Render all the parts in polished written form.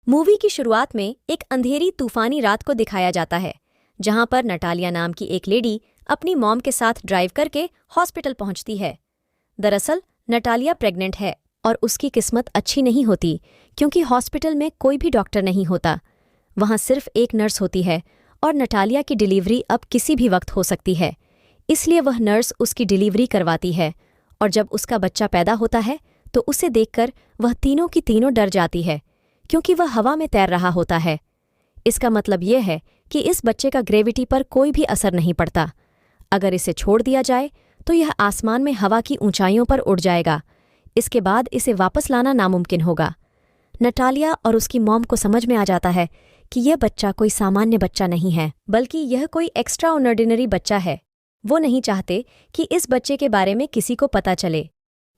Movie की शुरुआत में एक अंधेरी तूफानी रात को दिखाया जाता है, जहां पर नटालिया नाम की एक लेडी अपनी मॉम के साथ ड्राइव करके हॉस्पिटल पहुंचती है। दरअसल नटालिया प्रेग्नेंट है और उसकी किस्मत अच्छी नहीं होती, क्योंकि हॉस्पिटल में कोई भी डॉक्टर नहीं होता। वहां सिर्फ एक नर्स होती है और नटालिया की डिलीवरी अब किसी भी वक्त हो सकती है। इसलिए वह नर्स उसकी डिलीवरी करवाती है और जब उसका बच्चा पैदा होता है तो उसे देखकर वह तीनों की तीनों डर जाती है, क्योंकि वह हवा में तैर रहा होता है। इसका मतलब यह है कि इस बच्चे का ग्रेविटी पर कोई भी असर नहीं पड़ता। अगर इसे छोड़ दिया जाए तो यह आसमान में हवा की ऊंचाइयों पर उड़ जाएगा। इसके बाद इसे वापस लाना नामुमकिन होगा। नटालिया और उसकी मॉम को समझ में आ जाता है कि यह बच्चा कोई सामान्य बच्चा नहीं है, बल्कि यह कोई एक्स्ट्रा ऑर्डिनरी बच्चा है। वो नहीं चाहते कि इस बच्चे के बारे में किसी को पता चले,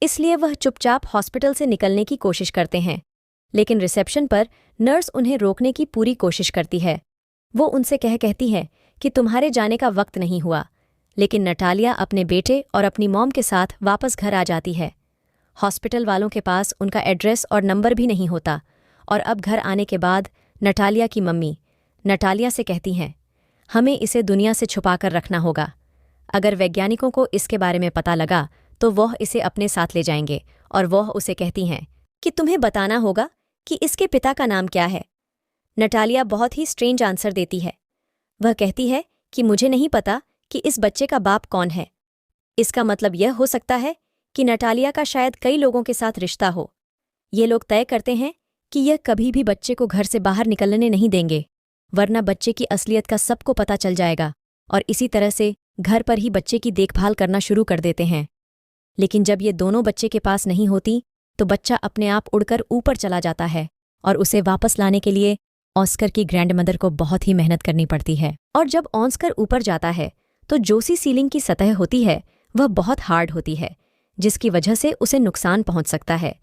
इसलिए वह चुपचाप हॉस्पिटल से निकलने की कोशिश करते हैं। लेकिन रिसेप्शन पर नर्स उन्हें रोकने की पूरी कोशिश करती है। वो उनसे कहती है कि तुम्हारे जाने का वक्त नहीं हुआ। लेकिन नटालिया अपने बेटे और अपनी मॉम के साथ वापस घर आ जाती है। हॉस्पिटल वालों के पास उनका एड्रेस और नंबर भी नहीं होता, और अब घर आने के बाद नटालिया की मम्मी नटालिया से कहती हैं, हमें इसे दुनिया से छुपाकर रखना होगा। अगर वैज्ञानिकों को इसके बारे में पता लगा तो वह इसे अपने साथ ले जाएंगे, और वह उसे कहती हैं कि तुम्हें बताना होगा कि इसके पिता का नाम क्या है। नटालिया बहुत ही स्ट्रेंज आंसर देती है। वह कहती है कि मुझे नहीं पता कि इस बच्चे का बाप कौन है। इसका मतलब यह हो सकता है कि नटालिया का शायद कई लोगों के साथ रिश्ता हो। ये लोग तय करते हैं कि यह कभी भी बच्चे को घर से बाहर निकलने नहीं देंगे, वरना बच्चे की असलियत का सबको पता चल जाएगा, और इसी तरह से घर पर ही बच्चे की देखभाल करना शुरू कर देते हैं। लेकिन जब ये दोनों बच्चे के पास नहीं होती तो बच्चा अपने आप उड़कर ऊपर चला जाता है, और उसे वापस लाने के लिए ऑस्कर की ग्रैंडमदर को बहुत ही मेहनत करनी पड़ती है। और जब ऑस्कर ऊपर जाता है तो जो सी सीलिंग की सतह होती है वह बहुत हार्ड होती है, जिसकी वजह से उसे नुकसान पहुंच सकता है।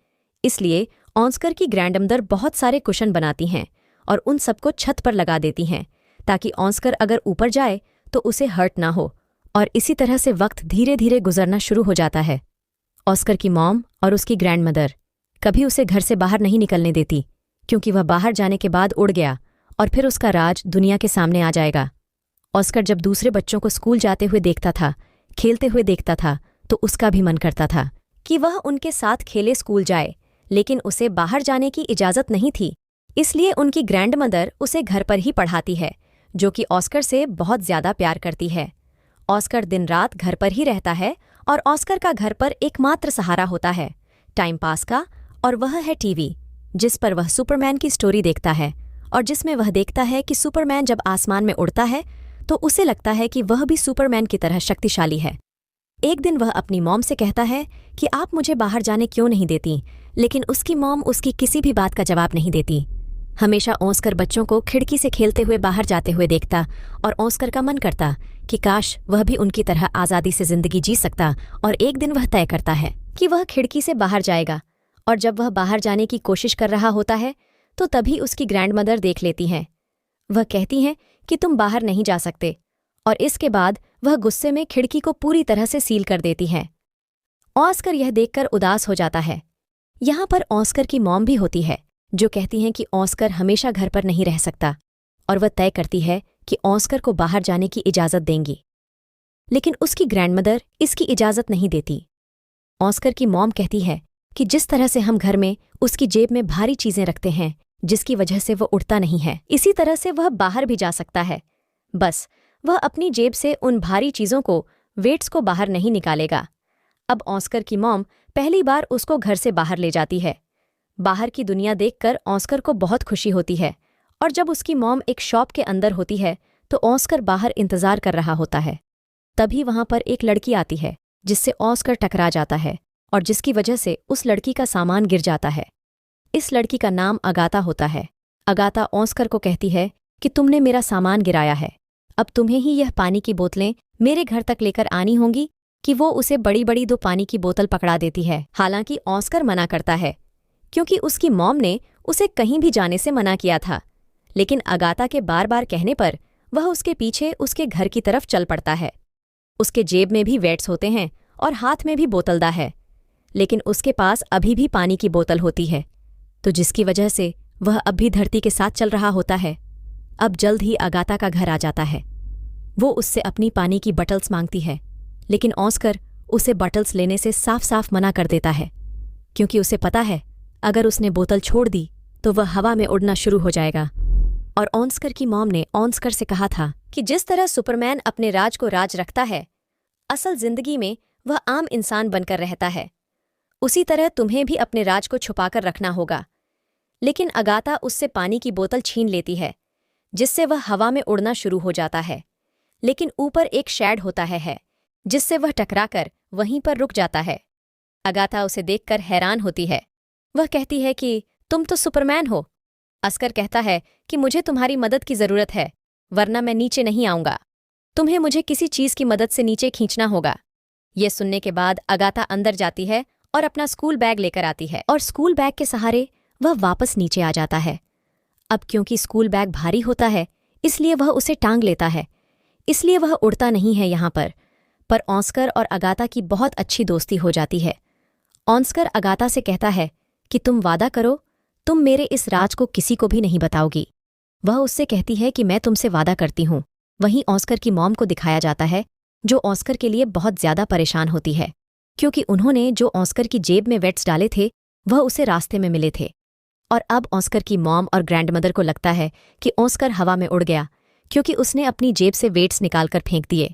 इसलिए ऑस्कर की ग्रैंडमदर बहुत सारे कुशन बनाती हैं और उन सबको छत पर लगा देती हैं, ताकि ऑस्कर अगर ऊपर जाए तो उसे हर्ट ना हो। और इसी तरह से वक्त धीरे धीरे गुजरना शुरू हो जाता है। ऑस्कर की मॉम और उसकी ग्रैंडमदर कभी उसे घर से बाहर नहीं निकलने देती, क्योंकि वह बाहर जाने के बाद उड़ गया और फिर उसका राज दुनिया के सामने आ जाएगा। ऑस्कर जब दूसरे बच्चों को स्कूल जाते हुए देखता था, खेलते हुए देखता था, तो उसका भी मन करता था कि वह उनके साथ खेले स्कूल जाए, लेकिन उसे बाहर जाने की इजाज़त नहीं थी। इसलिए उनकी ग्रैंडमदर उसे घर पर ही पढ़ाती है, जो कि ऑस्कर से बहुत ज़्यादा प्यार करती है। ऑस्कर दिन रात घर पर ही रहता है, और ऑस्कर का घर पर एकमात्र सहारा होता है टाइम पास का, और वह है टीवी, जिस पर वह सुपरमैन की स्टोरी देखता है, और जिसमें वह देखता है कि सुपरमैन जब आसमान में उड़ता है तो उसे लगता है कि वह भी सुपरमैन की तरह शक्तिशाली है। एक दिन वह अपनी मॉम से कहता है कि आप मुझे बाहर जाने क्यों नहीं देती, लेकिन उसकी मॉम उसकी किसी भी बात का जवाब नहीं देती। हमेशा ऑस्कर बच्चों को खिड़की से खेलते हुए बाहर जाते हुए देखता, और ऑस्कर का मन करता कि काश वह भी उनकी तरह आज़ादी से जिंदगी जी सकता। और एक दिन वह तय करता है कि वह खिड़की से बाहर जाएगा, और जब वह बाहर जाने की कोशिश कर रहा होता है तो तभी उसकी ग्रैंडमदर देख लेती हैं। वह कहती हैं कि तुम बाहर नहीं जा सकते, और इसके बाद वह गुस्से में खिड़की को पूरी तरह से सील कर देती हैं। ऑस्कर यह देखकर उदास हो जाता है। यहाँ पर ऑस्कर की मॉम भी होती है, जो कहती हैं कि ऑस्कर हमेशा घर पर नहीं रह सकता, और वह तय करती है कि ऑस्कर को बाहर जाने की इजाज़त देंगी। लेकिन उसकी ग्रैंडमदर इसकी इजाज़त नहीं देती। ऑस्कर की मॉम कहती है कि जिस तरह से हम घर में उसकी जेब में भारी चीज़ें रखते हैं, जिसकी वजह से वह उड़ता नहीं है, इसी तरह से वह बाहर भी जा सकता है। बस वह अपनी जेब से उन भारी चीज़ों को, वेट्स को बाहर नहीं निकालेगा। अब ऑस्कर की मॉम पहली बार उसको घर से बाहर ले जाती है। बाहर की दुनिया देखकर ऑस्कर को बहुत खुशी होती है, और जब उसकी मॉम एक शॉप के अंदर होती है तो ऑस्कर बाहर इंतज़ार कर रहा होता है। तभी वहां पर एक लड़की आती है, जिससे ऑस्कर टकरा जाता है, और जिसकी वजह से उस लड़की का सामान गिर जाता है। इस लड़की का नाम अगाता होता है। अगाता ऑस्कर को कहती है कि तुमने मेरा सामान गिराया है, अब तुम्हें ही यह पानी की बोतलें मेरे घर तक लेकर आनी होंगी। कि वो उसे बड़ी बड़ी 2 पानी की बोतल पकड़ा देती है। हालांकि ऑस्कर मना करता है, क्योंकि उसकी मॉम ने उसे कहीं भी जाने से मना किया था। लेकिन अगाता के बार बार कहने पर वह उसके पीछे उसके घर की तरफ चल पड़ता है। उसके जेब में भी वेट्स होते हैं और हाथ में भी बोतलदा है, लेकिन उसके पास अभी भी पानी की बोतल होती है, तो जिसकी वजह से वह अब भी धरती के साथ चल रहा होता है। अब जल्द ही अगाथा का घर आ जाता है। वो उससे अपनी पानी की बटल्स मांगती है, लेकिन ऑस्कर उसे बटल्स लेने से साफ साफ मना कर देता है, क्योंकि उसे पता है अगर उसने बोतल छोड़ दी तो वह हवा में उड़ना शुरू हो जाएगा। और ऑस्कर की मॉम ने ऑस्कर से कहा था कि जिस तरह सुपरमैन अपने राज को राज रखता है, असल जिंदगी में वह आम इंसान बनकर रहता है, उसी तरह तुम्हें भी अपने राज को छुपाकर रखना होगा। लेकिन अगाथा उससे पानी की बोतल छीन लेती है, जिससे वह हवा में उड़ना शुरू हो जाता है। लेकिन ऊपर एक शेड होता है जिससे वह टकराकर वहीं पर रुक जाता है। अगाथा उसे देखकर हैरान होती है। वह कहती है कि तुम तो सुपरमैन हो। ऑस्कर कहता है कि मुझे तुम्हारी मदद की जरूरत है, वरना मैं नीचे नहीं आऊंगा। तुम्हें मुझे किसी चीज की मदद से नीचे खींचना होगा। यह सुनने के बाद अगाथा अंदर जाती है और अपना स्कूल बैग लेकर आती है, और स्कूल बैग के सहारे वह वापस नीचे आ जाता है। अब क्योंकि स्कूल बैग भारी होता है, इसलिए वह उसे टांग लेता है, इसलिए वह उड़ता नहीं है यहाँ पर ऑस्कर और अगाथा की बहुत अच्छी दोस्ती हो जाती है। ऑस्कर अगाथा से कहता है कि तुम वादा करो, तुम मेरे इस राज को किसी को भी नहीं बताओगी। वह उससे कहती है कि मैं तुमसे वादा करती हूँ। वहीं ऑस्कर की मॉम को दिखाया जाता है, जो ऑस्कर के लिए बहुत ज्यादा परेशान होती है, क्योंकि उन्होंने जो ऑस्कर की जेब में वेट्स डाले थे वह उसे रास्ते में मिले थे। और अब ऑस्कर की मॉम और ग्रैंडमदर को लगता है कि ऑस्कर हवा में उड़ गया, क्योंकि उसने अपनी जेब से वेट्स निकालकर फेंक दिए।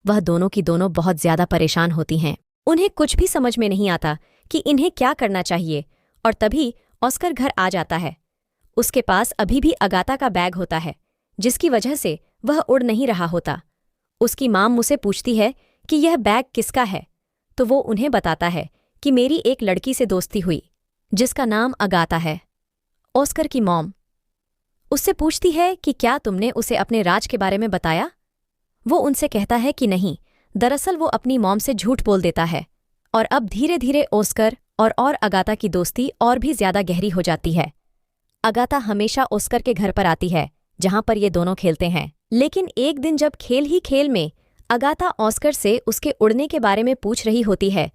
वह दोनों की दोनों बहुत ज्यादा परेशान होती हैं। उन्हें कुछ भी समझ में नहीं आता कि इन्हें क्या करना चाहिए। और तभी ऑस्कर घर आ जाता है। उसके पास अभी भी अगाथा का बैग होता है, जिसकी वजह से वह उड़ नहीं रहा होता। उसकी माम उसे पूछती है कि यह बैग किसका है, तो वो उन्हें बताता है कि मेरी एक लड़की से दोस्ती हुई, जिसका नाम अगाथा है। ऑस्कर की मॉम उससे पूछती है कि क्या तुमने उसे अपने राज के बारे में बताया। वो उनसे कहता है कि नहीं, दरअसल वो अपनी मॉम से झूठ बोल देता है। और अब धीरे धीरे ऑस्कर और अगाथा की दोस्ती और भी ज्यादा गहरी हो जाती है। अगाथा हमेशा ऑस्कर के घर पर आती है, जहां पर ये दोनों खेलते हैं। लेकिन एक दिन जब खेल ही खेल में अगाथा ऑस्कर से उसके उड़ने के बारे में पूछ रही होती है,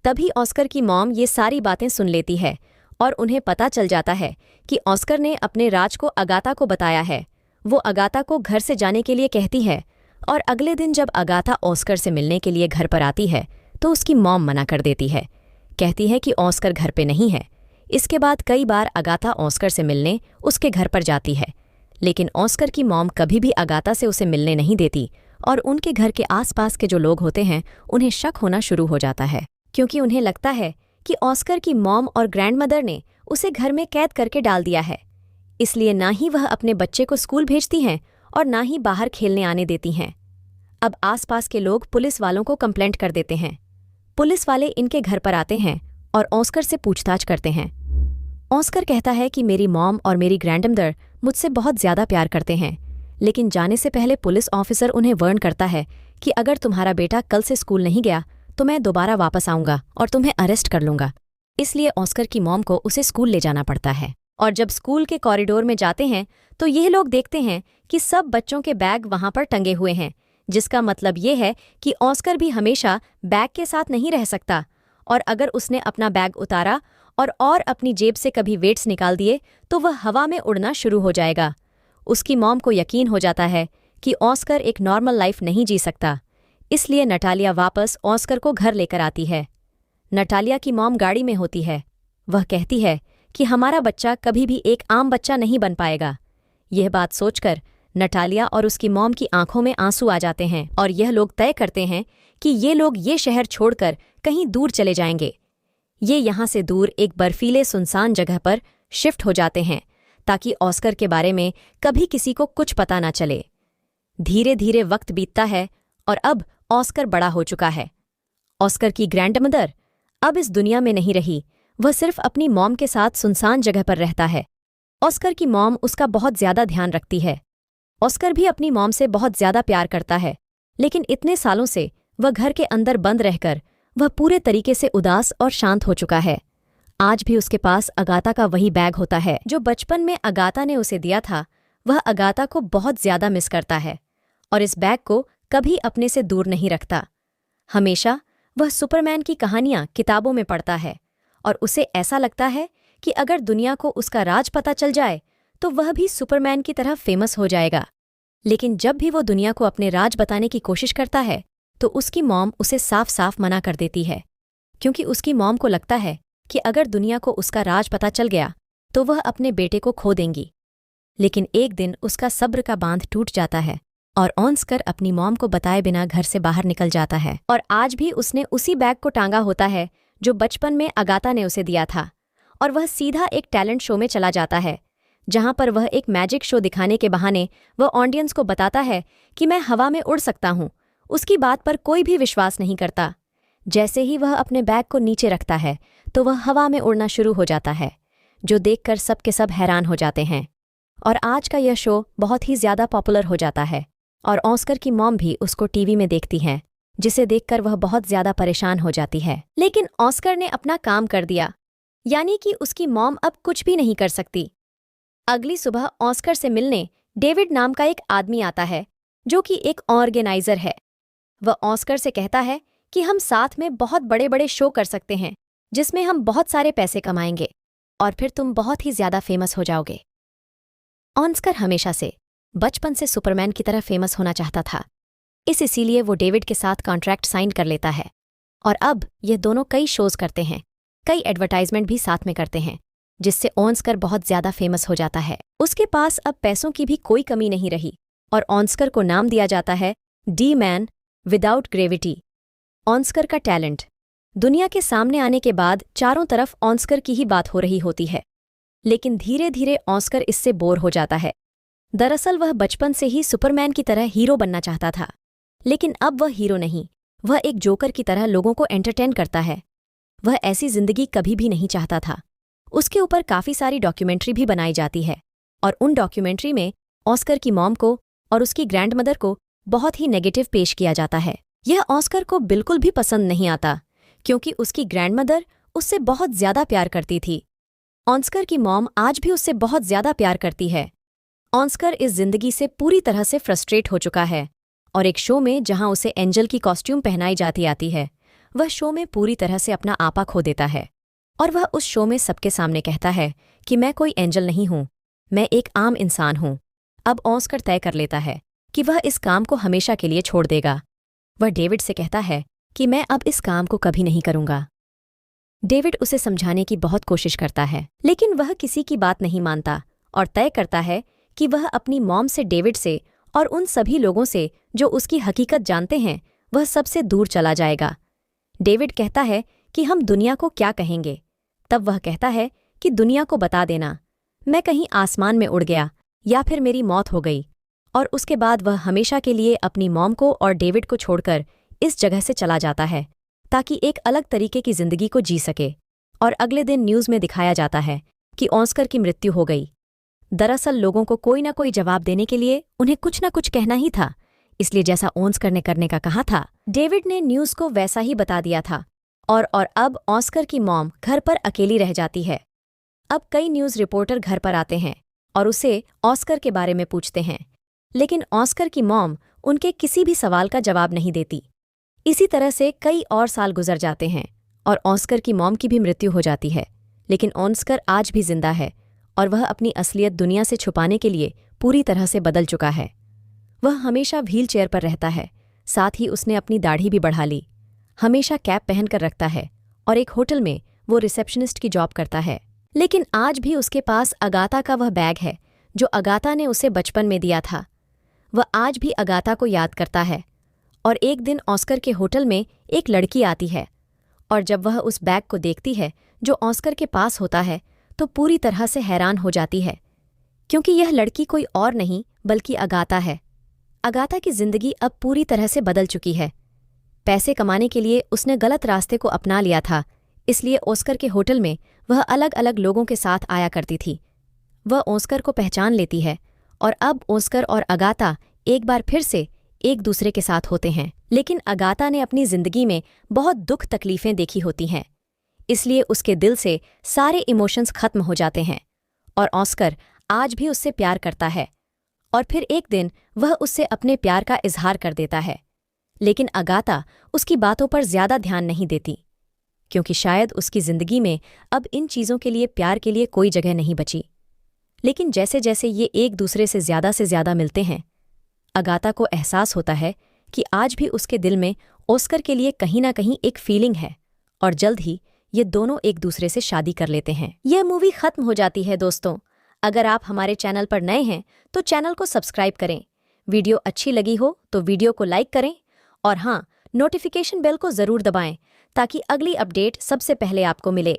तभी ऑस्कर की मॉम ये सारी बातें सुन लेती है और उन्हें पता चल जाता है कि ऑस्कर ने अपने राज को अगाथा को बताया है। वो अगाथा को घर से जाने के लिए कहती है, और अगले दिन जब अगाथा ऑस्कर से मिलने के लिए घर पर आती है तो उसकी मॉम मना कर देती है, कहती है कि ऑस्कर घर पे नहीं है। इसके बाद कई बार अगाथा ऑस्कर से मिलने उसके घर पर जाती है, लेकिन ऑस्कर की मॉम कभी भी अगाथा से उसे मिलने नहीं देती, और उनके घर के आसपास के जो लोग होते हैं उन्हें शक होना शुरू हो जाता है, क्योंकि उन्हें लगता है कि ऑस्कर की मॉम और ग्रैंडमदर ने उसे घर में कैद करके डाल दिया है। इसलिए ना ही वह अपने बच्चे को स्कूल भेजती हैं और ना ही बाहर खेलने आने देती हैं। अब आसपास के लोग पुलिस वालों को कंप्लेंट कर देते हैं। पुलिस वाले इनके घर पर आते हैं और ऑस्कर से पूछताछ करते हैं। ऑस्कर कहता है कि मेरी मॉम और मेरी ग्रैंडमदर मुझसे बहुत ज्यादा प्यार करते हैं, लेकिन जाने से पहले पुलिस ऑफिसर उन्हें वार्न करता है कि अगर तुम्हारा बेटा कल से स्कूल नहीं गया तो मैं दोबारा वापस आऊंगा और तुम्हें अरेस्ट कर लूंगा। इसलिए ऑस्कर की मॉम को उसे स्कूल ले जाना पड़ता है। और जब स्कूल के कॉरिडोर में जाते हैं तो ये लोग देखते हैं कि सब बच्चों के बैग वहां पर टंगे हुए हैं, जिसका मतलब ये है कि ऑस्कर भी हमेशा बैग के साथ नहीं रह सकता, और अगर उसने अपना बैग उतारा और अपनी जेब से कभी वेट्स निकाल दिए तो वह हवा में उड़ना शुरू हो जाएगा। उसकी मॉम को यकीन हो जाता है कि ऑस्कर एक नॉर्मल लाइफ नहीं जी सकता, इसलिए नटालिया वापस ऑस्कर को घर लेकर आती है। नटालिया की मॉम गाड़ी में होती है। वह कहती है कि हमारा बच्चा कभी भी एक आम बच्चा नहीं बन पाएगा। यह बात सोचकर नटालिया और उसकी मॉम की आंखों में आंसू आ जाते हैं, और यह लोग तय करते हैं कि ये लोग ये शहर छोड़कर कहीं दूर चले जाएंगे। ये यहाँ से दूर एक बर्फीले सुनसान जगह पर शिफ्ट हो जाते हैं, ताकि ऑस्कर के बारे में कभी किसी को कुछ पता ना चले। धीरे धीरे वक्त बीतता है और अब ऑस्कर बड़ा हो चुका है। ऑस्कर की ग्रैंडमदर अब इस दुनिया में नहीं रही, वह सिर्फ अपनी मॉम के साथ सुनसान जगह पर रहता है। ऑस्कर की मॉम उसका बहुत ज्यादा ध्यान रखती है। ऑस्कर भी अपनी मॉम से बहुत ज्यादा प्यार करता है, लेकिन इतने सालों से वह घर के अंदर बंद रहकर वह पूरे तरीके से उदास और शांत हो चुका है। आज भी उसके पास अगाथा का वही बैग होता है जो बचपन में अगाथा ने उसे दिया था। वह अगाथा को बहुत ज्यादा मिस करता है और इस बैग को कभी अपने से दूर नहीं रखता। हमेशा वह सुपरमैन की कहानियां किताबों में पढ़ता है और उसे ऐसा लगता है कि अगर दुनिया को उसका राज पता चल जाए तो वह भी सुपरमैन की तरह फेमस हो जाएगा। लेकिन जब भी वो दुनिया को अपने राज बताने की कोशिश करता है तो उसकी मॉम उसे साफ साफ मना कर देती है, क्योंकि उसकी मॉम को लगता है कि अगर दुनिया को उसका राज पता चल गया तो वह अपने बेटे को खो देंगी। लेकिन एक दिन उसका सब्र का बांध टूट जाता है और ऑस्कर अपनी मॉम को बताए बिना घर से बाहर निकल जाता है। और आज भी उसने उसी बैग को टांगा होता है जो बचपन में अगाथा ने उसे दिया था, और वह सीधा एक टैलेंट शो में चला जाता है जहां पर वह एक मैजिक शो दिखाने के बहाने वह ऑडियंस को बताता है कि मैं हवा में उड़ सकता हूं। उसकी बात पर कोई भी विश्वास नहीं करता। जैसे ही वह अपने बैग को नीचे रखता है तो वह हवा में उड़ना शुरू हो जाता है, जो देखकर सब के सब हैरान हो जाते हैं। और आज का यह शो बहुत ही ज्यादा पॉपुलर हो जाता है और ऑस्कर की मॉम भी उसको टीवी में देखती हैं, जिसे देखकर वह बहुत ज्यादा परेशान हो जाती है। लेकिन ऑस्कर ने अपना काम कर दिया, यानी कि उसकी मॉम अब कुछ भी नहीं कर सकती। अगली सुबह ऑस्कर से मिलने डेविड नाम का एक आदमी आता है जो कि एक ऑर्गेनाइजर है। वह ऑस्कर से कहता है कि हम साथ में बहुत बड़े बड़े शो कर सकते हैं जिसमें हम बहुत सारे पैसे कमाएंगे और फिर तुम बहुत ही ज्यादा फेमस हो जाओगे। ऑस्कर हमेशा से बचपन से सुपरमैन की तरह फेमस होना चाहता था, इसीलिए वो डेविड के साथ कॉन्ट्रैक्ट साइन कर लेता है और अब ये दोनों कई शोज करते हैं, कई एडवर्टाइजमेंट भी साथ में करते हैं, जिससे ऑस्कर बहुत ज्यादा फेमस हो जाता है। उसके पास अब पैसों की भी कोई कमी नहीं रही और ऑस्कर को नाम दिया जाता है D man without gravity. Oscar का टैलेंट दुनिया के सामने आने के बाद चारों तरफ ऑस्कर की ही बात हो रही होती है, लेकिन धीरे धीरे ऑस्कर इससे बोर हो जाता है। दरअसल वह बचपन से ही सुपरमैन की तरह हीरो बनना चाहता था, लेकिन अब वह हीरो नहीं, वह एक जोकर की तरह लोगों को एंटरटेन करता है। वह ऐसी जिंदगी कभी भी नहीं चाहता था। उसके ऊपर काफी सारी डॉक्यूमेंट्री भी बनाई जाती है और उन डॉक्यूमेंट्री में ऑस्कर की मॉम को और उसकी ग्रैंडमदर को बहुत ही नेगेटिव पेश किया जाता है। यह ऑस्कर को बिल्कुल भी पसंद नहीं आता, क्योंकि उसकी ग्रैंडमदर उससे बहुत ज्यादा प्यार करती थी। ऑस्कर की मॉम आज भी उससे बहुत ज्यादा प्यार करती है। ऑस्कर इस जिंदगी से पूरी तरह से फ्रस्ट्रेट हो चुका है और एक शो में जहां उसे एंजल की कॉस्ट्यूम पहनाई जाती आती है, वह शो में पूरी तरह से अपना आपा खो देता है और वह उस शो में सबके सामने कहता है कि मैं कोई एंजल नहीं हूं, मैं एक आम इंसान हूं। अब ऑस्कर तय कर लेता है कि वह इस काम को हमेशा के लिए छोड़ देगा। वह डेविड से कहता है कि मैं अब इस काम को कभी नहीं करूंगा। डेविड उसे समझाने की बहुत कोशिश करता है, लेकिन वह किसी की बात नहीं मानता और तय करता है कि वह अपनी मॉम से, डेविड से और उन सभी लोगों से जो उसकी हकीकत जानते हैं, वह सबसे दूर चला जाएगा। डेविड कहता है कि हम दुनिया को क्या कहेंगे। तब वह कहता है कि दुनिया को बता देना मैं कहीं आसमान में उड़ गया या फिर मेरी मौत हो गई, और उसके बाद वह हमेशा के लिए अपनी मॉम को और डेविड को छोड़कर इस जगह से चला जाता है ताकि एक अलग तरीके की जिंदगी को जी सके। और अगले दिन न्यूज़ में दिखाया जाता है कि ऑस्कर की मृत्यु हो गई। दरअसल लोगों को कोई ना कोई जवाब देने के लिए उन्हें कुछ ना कुछ कहना ही था, इसलिए जैसा ऑस्कर ने करने का कहा था, डेविड ने न्यूज़ को वैसा ही बता दिया था। और अब ऑस्कर की मॉम घर पर अकेली रह जाती है। अब कई न्यूज़ रिपोर्टर घर पर आते हैं और उसे ऑस्कर के बारे में पूछते हैं, लेकिन ऑस्कर की मॉम उनके किसी भी सवाल का जवाब नहीं देती। इसी तरह से कई और साल गुजर जाते हैं और ऑस्कर की मॉम की भी मृत्यु हो जाती है, लेकिन ऑस्कर आज भी जिंदा है और वह अपनी असलियत दुनिया से छुपाने के लिए पूरी तरह से बदल चुका है। वह हमेशा व्हील चेयर पर रहता है, साथ ही उसने अपनी दाढ़ी भी बढ़ा ली, हमेशा कैप पहनकर रखता है और एक होटल में वो रिसेप्शनिस्ट की जॉब करता है। लेकिन आज भी उसके पास अगाथा का वह बैग है जो अगाथा ने उसे बचपन में दिया था। वह आज भी अगाथा को याद करता है और एक दिन ऑस्कर के होटल में एक लड़की आती है और जब वह उस बैग को देखती है जो ऑस्कर के पास होता है तो पूरी तरह से हैरान हो जाती है, क्योंकि यह लड़की कोई और नहीं बल्कि अगाथा है। अगाथा की जिंदगी अब पूरी तरह से बदल चुकी है। पैसे कमाने के लिए उसने गलत रास्ते को अपना लिया था, इसलिए ऑस्कर के होटल में वह अलग अलग लोगों के साथ आया करती थी। वह ऑस्कर को पहचान लेती है और अब ऑस्कर और अगाथा एक बार फिर से एक दूसरे के साथ होते हैं। लेकिन अगाथा ने अपनी जिंदगी में बहुत दुख तकलीफें देखी होती हैं, इसलिए उसके दिल से सारे इमोशंस खत्म हो जाते हैं और ऑस्कर आज भी उससे प्यार करता है। और फिर एक दिन वह उससे अपने प्यार का इजहार कर देता है, लेकिन अगाथा उसकी बातों पर ज्यादा ध्यान नहीं देती, क्योंकि शायद उसकी जिंदगी में अब इन चीज़ों के लिए, प्यार के लिए कोई जगह नहीं बची। लेकिन जैसे जैसे ये एक दूसरे से ज़्यादा मिलते हैं, अगाथा को एहसास होता है कि आज भी उसके दिल में ऑस्कर के लिए कहीं ना कहीं एक फीलिंग है, और जल्द ही ये दोनों एक दूसरे से शादी कर लेते हैं। यह मूवी खत्म हो जाती है दोस्तों। अगर आप हमारे चैनल पर नए हैं तो चैनल को सब्सक्राइब करें, वीडियो अच्छी लगी हो तो वीडियो को लाइक करें, और हाँ, नोटिफिकेशन बेल को ज़रूर दबाएं ताकि अगली अपडेट सबसे पहले आपको मिले।